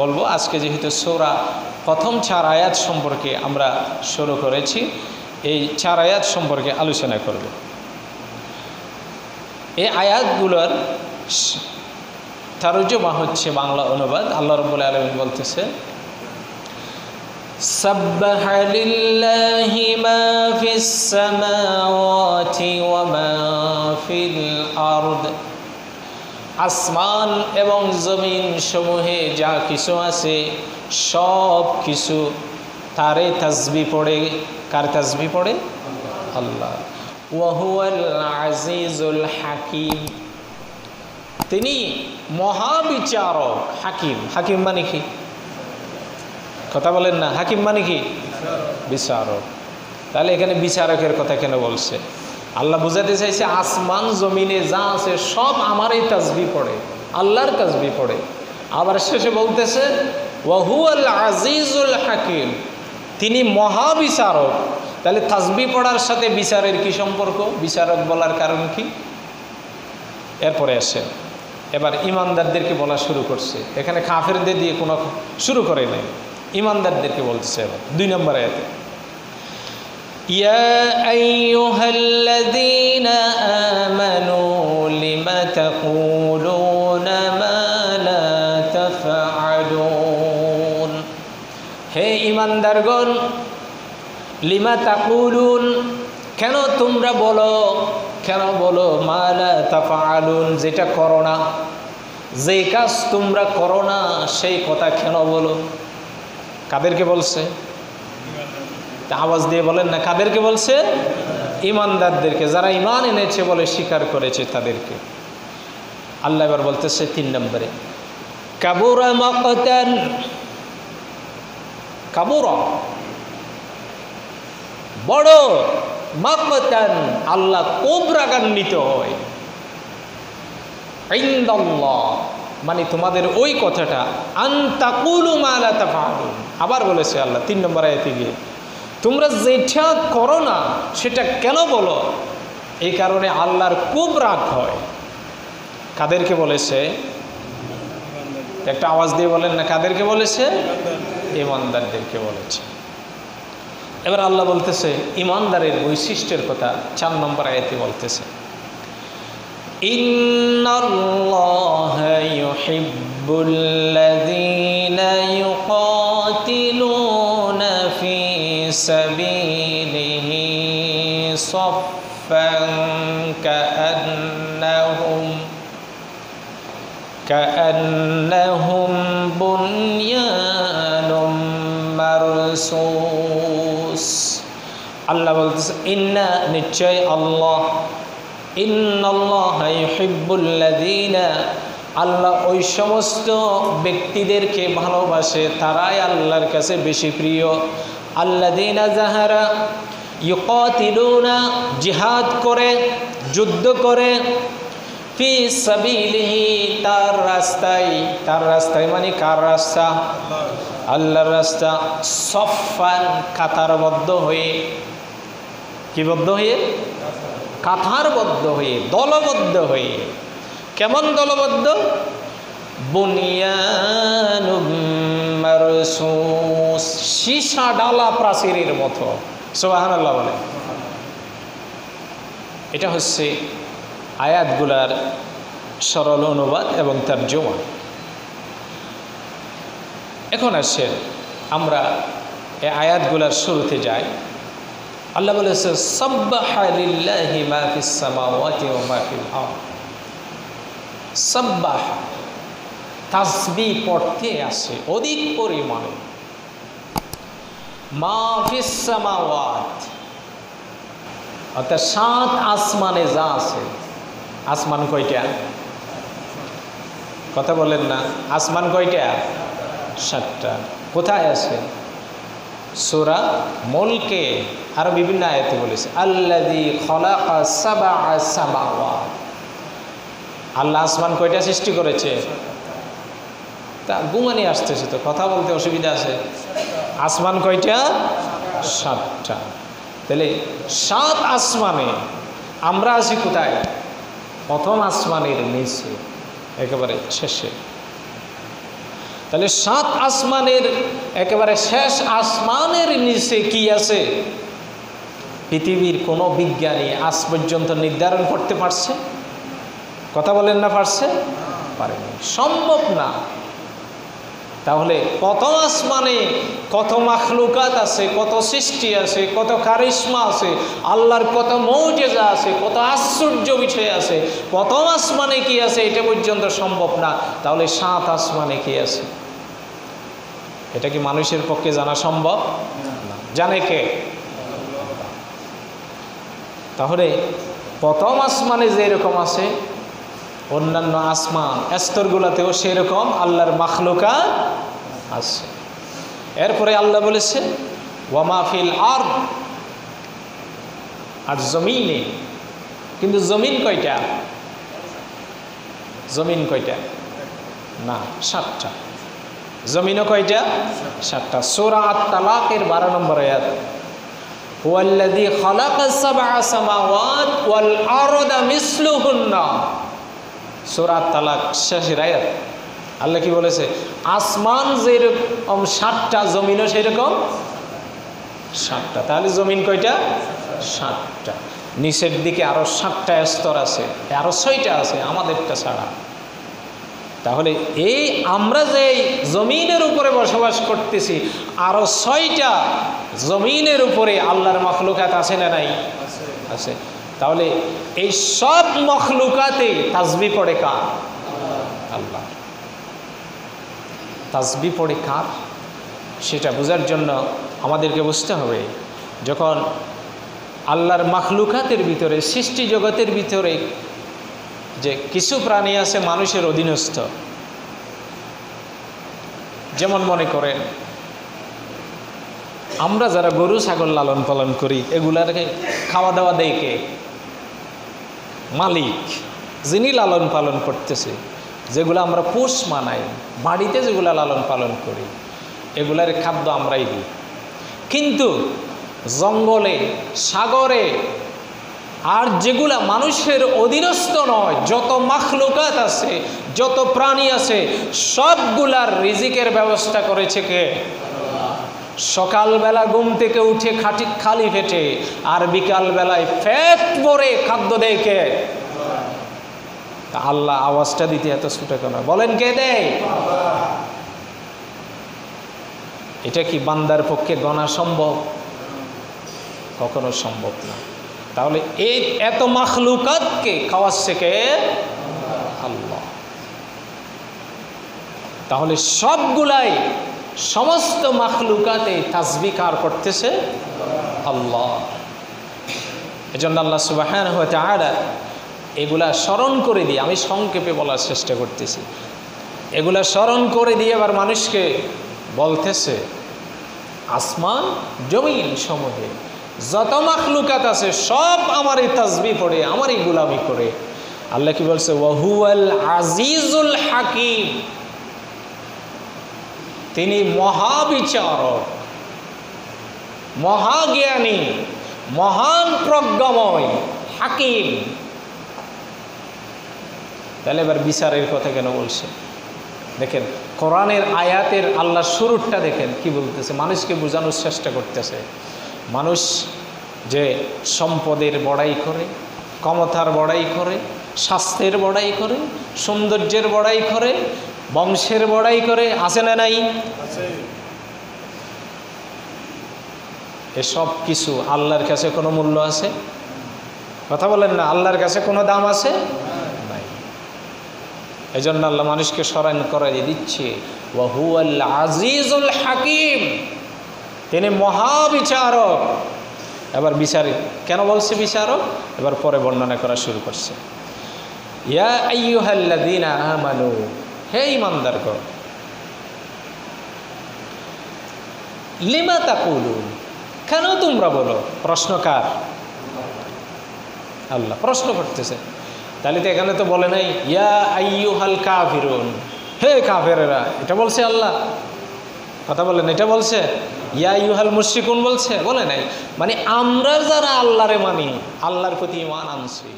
বলবো আজকে যেহেতু সূরা প্রথম 4 আয়াত সম্পর্কে আমরা শুরু করেছি, এই 4 আয়াত সম্পর্কে আলোচনা করব। এই আয়াতগুলোর তরজমা হচ্ছে বাংলা অনুবাদ। আল্লাহ রাব্বুল আলামিন বলতেছে, সাব্বাহা লিল্লাহি মা ফিস সামাওয়াতি ওয়া মা ফিল আরদ। আসমান এবং জমিন সমূহে যা কিছু আছে সব কিছু তারে তাসবিহ পড়ে। কার তাসবিহ পড়ে? আল্লাহ। ওয়া হুয়াল আজিজুল হাকিম, তিনি মহাবিচারক। হাকিম, হাকিম মানে কি? কথা বলেন না, হাকিম মানে কি? বিচারক। তাহলে এখানে বিচারকের কথা কেন বলছে? আল্লাহ বুঝাতে চাইছে আসমান জমিনে যা আছে সব আমারই তাসবিহ পড়ে, আল্লাহর তাসবিহ পড়ে। আবার শেষে বলতেছে ওয়া হুয়াল আজিজুল হাকিম, তিনি মহাবিচারক। তাহলে তাসবিহ পড়ার সাথে বিচারের কি সম্পর্ক? বিচারক বলার কারণ কি? এরপরে আসে এবার ইমানদারদেরকে বলা শুরু করছে। এখানে কাফেরদের দিয়ে কোনো শুরু করে নাই, ইমানদারদেরকে বলতেছে। এবার 2 নম্বর আয়াতে, ইয়া আইয়ুহাল্লাযীনা আমানু লিমা তাকুলুনা মা লা তাফআলুন। হে ইমানদারগণ, লিমা তাকুলুন, কেন তোমরা বলো, কেন বলো মা লা তাফআলুন, যেটা করো না, যে কাজ তোমরা করো না সেই কথা কেন বলো? কাদেরকে বলছে? আওয়াজ দিয়ে বলেন না, কাদেরকে বলছে? ইমানদারদেরকে, যারা ঈমান এনেছে বলে স্বীকার করেছে তাদেরকে। আল্লাহ এবার বলতেছে 3 নম্বরে, কাবুরা মাকতান, কাবুরা বড়, মাকতান আল্লাহ খুব রাগান্বিত হয়, ইনদাল্লাহ মানে তোমাদের ওই কথাটা, আন তাকুলু মা লা তাফআলুন। আবার বলেছে আল্লাহ 3 নম্বর আয়াতে গিয়ে, তোমরা যেটা করো না সেটা কেন বলো? এই কারণে আল্লাহর খুব রাগ হয়। কাদেরকে বলেছে? একটা আওয়াজ দিয়ে বলেন না, কাদেরকে বলেছে? ইমানদারদেরকে বলেছে। এবার আল্লাহ বলতেছে ইমানদারের বৈশিষ্ট্যের কথা 4 নম্বর আয়াতে বলতেছে, ইন্নাল্লাহা ইউহিব্বুল্লাযীনা ইউকাতিলুনা ফি সাবিলিহি সাফফান কাআন্নাহুম বুনয়ানুম মারসুস। আল্লাহ বলতেছে ইন্না, নিশ্চয় আল্লাহ, ইন্নাল্লাহা ইউহিব্বুল্লাযীনা, আল্লাহ ওই সমস্ত ব্যক্তিদেরকে ভালোবাসে, তারাই আল্লাহর কাছে বেশি প্রিয়। আল্লাযীনা যাহারা ইউকাতিলুনা, জিহাদ করে, যুদ্ধ করে, ফি সাবিলিহি, তার রাস্তায়, তার রাস্তায় মানে কার রাস্তা? আল্লাহর রাস্তা। সফফান, কাতারবদ্ধ হয়ে। কি বদ্ধ হয়ে? কাতারবদ্ধ হয়ে, দলবদ্ধ হয়ে। কেমন দলবদ্ধ? বুনিয়ানুম মারসুস, সীসা ডালা প্রাচীরের মতো। সুবহানাল্লাহ বলে। এটা হচ্ছে আয়াতগুলার সরল অনুবাদ এবং তরজমা। এখন আসেন আমরা এই আয়াতগুলার শুরুতে যাই। আল্লাহ বলেছে সাব্বাহা লিল্লাহি মা ফিস সামাওয়াতি ওয়া মা ফিল আরদ। সাব্বাহা, তাসবিহ পড়তে আসে অধিক পরিমাণে। মা ফিস সামাওয়াত, অর্থাৎ 7 আসমানে যা আছে। আসমান কয়টা? কথা বলেন না, আসমান কয়টা? 7টা। কোথায় আছে? সূরা মুলকে আর বিভিন্ন আয়াতে বলেছে আল্লাযী খালাকা সাবআ সামাওয়াত। আল্লাহ আসমান কয়টা সৃষ্টি করেছে? তা গুমানি আসতেছে তো, কথা বলতে অসুবিধা আছে। আসমান কয়টা? 7টা। তাহলে 7 আসমানে আমরা আছি কোথায়? প্রথম আসমানের নিচে, একেবারে শেষে। তাহলে 7 আসমানের একেবারে শেষ আসমানের নিচে কি আছে পৃথিবীর কোনো বিজ্ঞানী আজ পর্যন্ত নির্ধারণ করতে পারছে? কথা বলেন না, পারছে? পারেনি, সম্ভব না। তাহলে প্রথম আসমানে কত মাখলুকাত আছে, কত সৃষ্টি আছে, কত কারিশমা আছে, আল্লাহর কত মৌজেজা আছে, কত আশ্চর্য বিষয় আছে, প্রথম আসমানে কি আছে এটা পর্যন্ত সম্ভব না। তাহলে 7 আসমানে কি আছে এটা কি মানুষের পক্ষে জানা সম্ভব? জানে কে? তাহলে প্রথম আসমানে যেরকম আছে অন্যান্য আসমান স্তরগুলোতেও সেরকম আল্লাহর মাখলুকাত আছে। এরপরে আল্লাহ বলেছে ওয়ামা ফিল আরদ, আর জমিনে। কিন্তু জমিন কয়টা? জমিন কয়টা? না, 7টা। জমিনও কয়টা? 7টা। সূরা আত-তালাকের 12 নম্বর আয়াত, হুয়াল্লাযী খালাকাস সাবআ সামাওয়াত ওয়াল আরদা মিসলুহুন্না। সূরা আত-তালাক শেষের আয়াত। আল্লাহ কি বলেছে? আসমান যেরকম 7টা, জমিনও সেরকম 7টা। তাহলে জমিন কয়টা? 7টা। নিচের দিকে আরো 7টা স্তর আছে, আরো 6টা আছে আমাদেরটা ছাড়া। তাহলে এই আমরা যে জমিনের উপরে বসবাস করতেছি আরো 6টা জমিনের উপরে আল্লাহর মাখলুকাত আছে না নাই? আছে। তাহলে এই সব মাখলুকাতে তাসবিহ পড়ে কার? আল্লাহ। তাসবিহ পড়ে কার সেটা বোঝার জন্য আমাদেরকে বুঝতে হবে, যখন আল্লাহর মাখলুকাতের ভিতরে, সৃষ্টি জগতের ভিতরে যে কিছু প্রাণী আছে মানুষের অধীনস্থ, যেমন মনে করেন আমরা যারা গরু ছাগল লালন পালন করি, এগুলাকে খাওয়া দাওয়া দেয় কে? মালিক, যিনি লালন পালন করতেছে। যেগুলো আমরা পোষ মানাই, বাড়িতে যেগুলো লালন পালন করি, এগুলার খাদ্য আমরাই দিই। কিন্তু জঙ্গলে, সাগরে আর যেগুলা মানুষের অধীনস্থ নয়, যত মাখলুকাত আছে, যত প্রাণী আছে, সবগুলার রিজিকের ব্যবস্থা করেছে কে? সকালবেলা ঘুম থেকে উঠে খালি পেটে আর বিকালবেলায় পেট ভরে খাদ্য দেয় কে? আল্লাহ। আওয়াজটা দিতে এত ছুটে কেন? বলেন কে দেয়? এটা কি বান্দার পক্ষে গণা সম্ভব? কখনো সম্ভব না। তাহলে এই এত মাখলুকাতকে খাওয়াচ্ছে কে? আল্লাহ। তাহলে সবগুলাই, সমস্ত মাখলুকাতে তাসবিহ কার করতেছে? আল্লাহ। এজন্য আল্লাহ সুবহানাহু ওয়া তাআলা এগুলা স্মরণ করে দিয়ে, আমি সংক্ষেপে বলার চেষ্টা করতেছি, এগুলা স্মরণ করে দিয়ে আবার মানুষকে বলতেছে আসমান জমিন সমূহে যত মাখলুকাত আছে সব আমারই তাসবিহ পড়ে, আমারই গোলামি করে। আল্লাহ কি বলছে? ওয়াহুয়াল আজিজুল হাকিম, তিনি মহাবিচারক, মহাজ্ঞানী, মহান প্রজ্ঞাময়, হাকিম। তাহলে এবার বিচারের কথা কেন বলছে? দেখেন কোরআনের আয়াতের আল্লাহ শুরুটা দেখেন কি বলতেছে, মানুষকে বোঝানোর চেষ্টা করতেছে। মানুষ যে সম্পদের বড়াই করে, ক্ষমতার বড়াই করে, স্বাস্থ্যের বড়াই করে, সৌন্দর্যের বড়াই করে, বংশের বড়াই করে, আছে না নাই? এসব কিছু আল্লাহর কাছে কোনো মূল্য আছে? কথা বলেন না। আল্লাহর কাছে কোনো দাম আছে? নাই। এই জন্য আল্লাহ মানুষকে স্মরণ করে দিচ্ছে ওয়াহুয়াল আজিজুল হাকিম, তিনি মহাবিচারক। এবার বিচারক কেন বলছে বিচারক? এবার পরে বর্ণনা করা শুরু করছে। ইয়া আইয়ুহাল্লাযীনা আমানু, হে ঈমানদারগণ, লিমা তাকুলুন, কেন তোমরা বলো? প্রশ্ন কার? আল্লাহ প্রশ্ন করতেছে। তাহলে তো এখানে তো বলে নাই ইয়া আইয়ুহাল কাফিরুন, হে কাফেরেরা, এটা বলছে আল্লাহ? কথা বলেন, এটা বলছে? ইয়া আইয়ুহাল মুশরিকুন বলছে? বলে নাই। মানে আমরা যারা আল্লাহরে মানি, আল্লাহর প্রতি ঈমান আনছি,